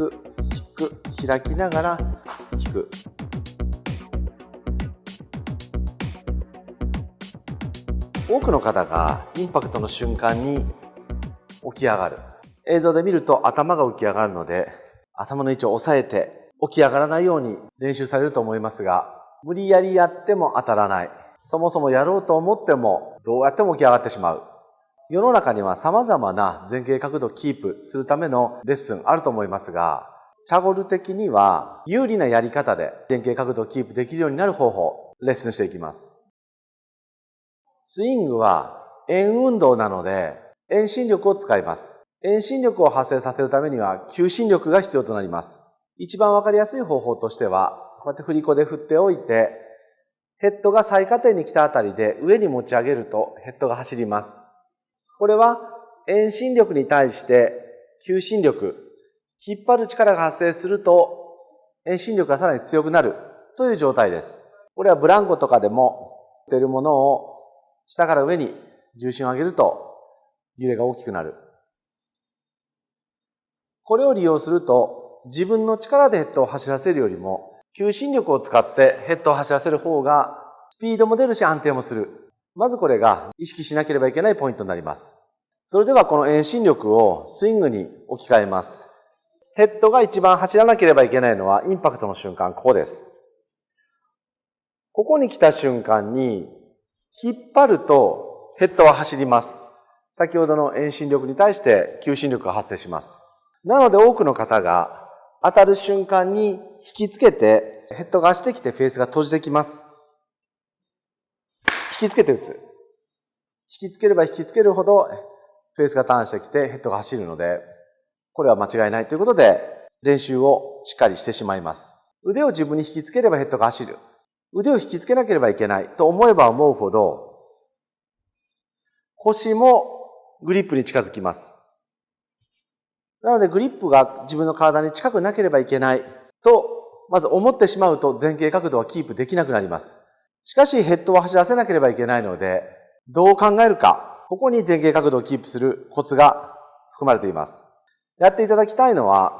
く、引く、開きながら引く。多くの方がインパクトの瞬間に起き上がる。映像で見ると頭が浮き上がるので、頭の位置を押さえて起き上がらないように練習されると思いますが、無理やりやっても当たらない。そもそもやろうと思ってもどうやっても起き上がってしまう。世の中には様々な前傾角度をキープするためのレッスンあると思いますが、チャゴル的には有利なやり方で前傾角度をキープできるようになる方法、レッスンしていきます。スイングは円運動なので遠心力を使います。遠心力を発生させるためには求心力が必要となります。一番わかりやすい方法としては、こうやって振り子で振っておいて、ヘッドが最下点に来たあたりで上に持ち上げるとヘッドが走ります。これは遠心力に対して求心力、引っ張る力が発生すると遠心力がさらに強くなるという状態です。これはブランコとかでも出るものを下から上に重心を上げると揺れが大きくなる。これを利用すると自分の力でヘッドを走らせるよりも求心力を使ってヘッドを走らせる方がスピードも出るし安定もする。まずこれが意識しなければいけないポイントになります。それではこの遠心力をスイングに置き換えます。ヘッドが一番走らなければいけないのはインパクトの瞬間、ここです。ここに来た瞬間に引っ張るとヘッドは走ります。先ほどの遠心力に対して求心力が発生します。なので多くの方が当たる瞬間に引きつけてヘッドが走ってきてフェースが閉じてきます。引きつけて打つ。引きつければ引きつけるほどフェースがターンしてきてヘッドが走るので、これは間違いないということで練習をしっかりしてしまいます。腕を自分に引きつければヘッドが走る。腕を引きつけなければいけないと思えば思うほど腰もグリップに近づきます。なのでグリップが自分の体に近くなければいけないとまず思ってしまうと前傾角度はキープできなくなります。しかしヘッドを走らせなければいけないのでどう考えるか、ここに前傾角度をキープするコツが含まれています。やっていただきたいのは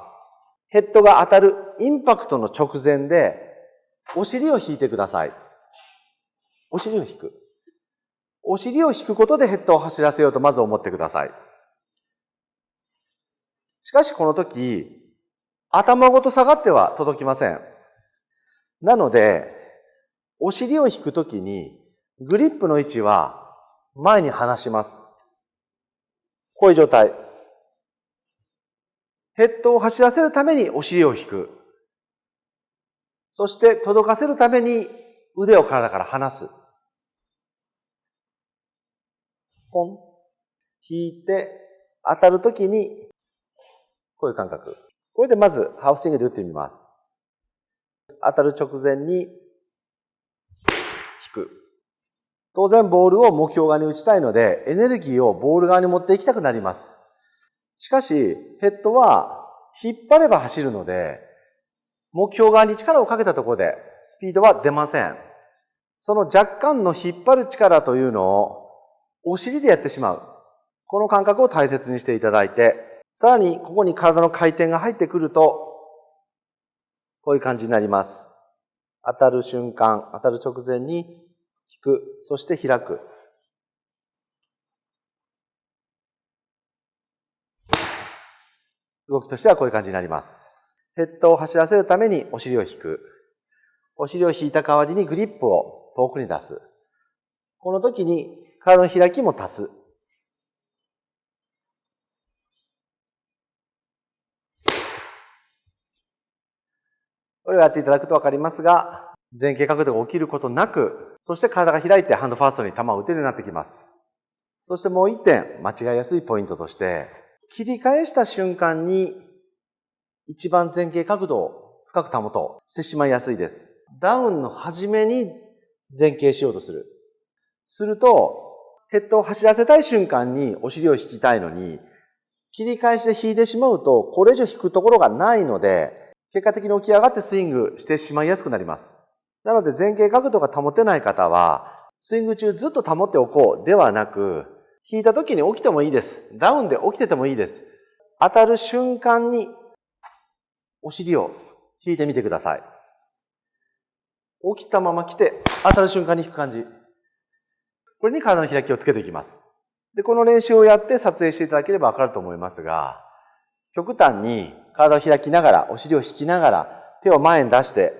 ヘッドが当たるインパクトの直前でお尻を引いてください。お尻を引く。お尻を引くことでヘッドを走らせようとまず思ってください。しかしこの時、頭ごと下がっては届きません。なので、お尻を引くときにグリップの位置は前に離します。こういう状態。ヘッドを走らせるためにお尻を引く。そして届かせるために腕を体から離す。ポン。引いて当たるときにこういう感覚。これでまずハーフスイングで打ってみます。当たる直前に引く。当然ボールを目標側に打ちたいのでエネルギーをボール側に持っていきたくなります。しかしヘッドは引っ張れば走るので目標側に力をかけたところでスピードは出ません。その若干の引っ張る力というのをお尻でやってしまう。この感覚を大切にしていただいて、さらにここに体の回転が入ってくると、こういう感じになります。当たる瞬間、当たる直前に引く、そして開く。動きとしてはこういう感じになります。ヘッドを走らせるためにお尻を引く。お尻を引いた代わりにグリップを遠くに出す。この時に体の開きも足す。これをやっていただくとわかりますが、前傾角度が起きることなく、そして体が開いてハンドファーストに球を打てるようになってきます。そしてもう一点間違いやすいポイントとして、切り返した瞬間に一番前傾角度を深く保とうしてしまいやすいです。ダウンの初めに前傾しようとする。すると、ヘッドを走らせたい瞬間にお尻を引きたいのに、切り返しで引いてしまうと、これ以上引くところがないので、結果的に起き上がってスイングしてしまいやすくなります。なので前傾角度が保てない方は、スイング中ずっと保っておこうではなく、引いた時に起きてもいいです。ダウンで起きててもいいです。当たる瞬間にお尻を引いてみてください。起きたまま来て、当たる瞬間に引く感じ。これに体の開きをつけていきます。で、この練習をやって撮影していただければわかると思いますが、極端に体を開きながら、お尻を引きながら、手を前に出して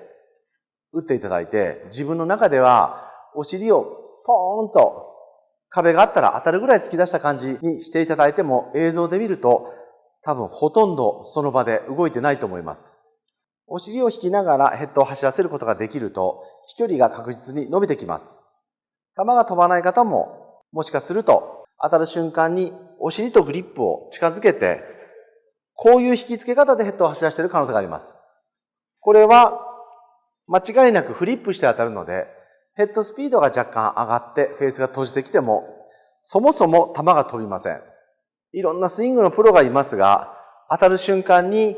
打っていただいて、自分の中ではお尻をポーンと壁があったら当たるぐらい突き出した感じにしていただいても、映像で見ると多分ほとんどその場で動いてないと思います。お尻を引きながらヘッドを走らせることができると、飛距離が確実に伸びてきます。球が飛ばない方も、もしかすると当たる瞬間にお尻とグリップを近づけて、こういう引き付け方でヘッドを走らせている可能性があります。これは間違いなくフリップして当たるので、ヘッドスピードが若干上がってフェースが閉じてきても、そもそも球が飛びません。いろんなスイングのプロがいますが、当たる瞬間に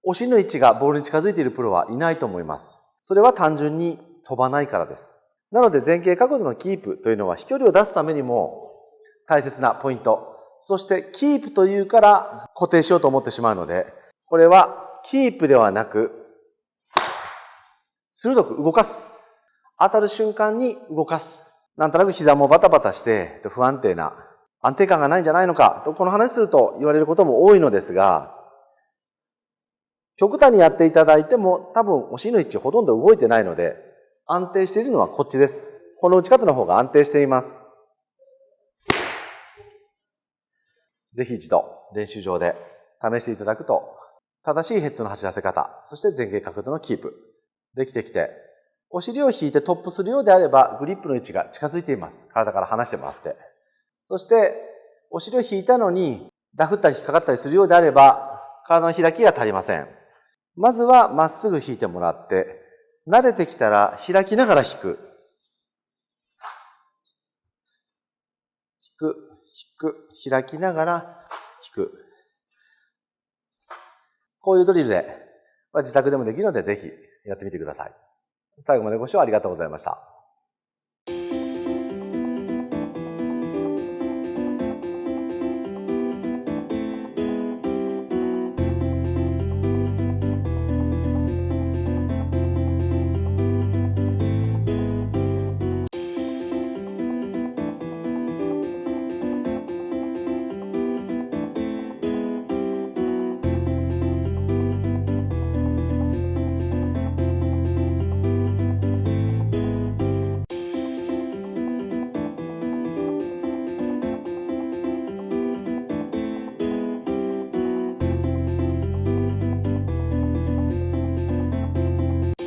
お尻の位置がボールに近づいているプロはいないと思います。それは単純に飛ばないからです。なので前傾角度のキープというのは飛距離を出すためにも大切なポイント。そしてキープというから固定しようと思ってしまうので、これはキープではなく、鋭く動かす。当たる瞬間に動かす。なんとなく膝もバタバタして不安定な、安定感がないんじゃないのかとこの話すると言われることも多いのですが、極端にやっていただいても多分お尻の位置ほとんど動いてないので、安定しているのはこっちです。この打ち方の方が安定しています。ぜひ一度練習場で試していただくと、正しいヘッドの走らせ方、そして前傾角度のキープできてきて、お尻を引いてトップするようであればグリップの位置が近づいています。体から離してもらって。そしてお尻を引いたのにダフったり引っかかったりするようであれば体の開きが足りません。まずはまっすぐ引いてもらって、慣れてきたら開きながら引く。開きながら引く。こういうドリルで、自宅でもできるのでぜひやってみてください。最後までご視聴ありがとうございました。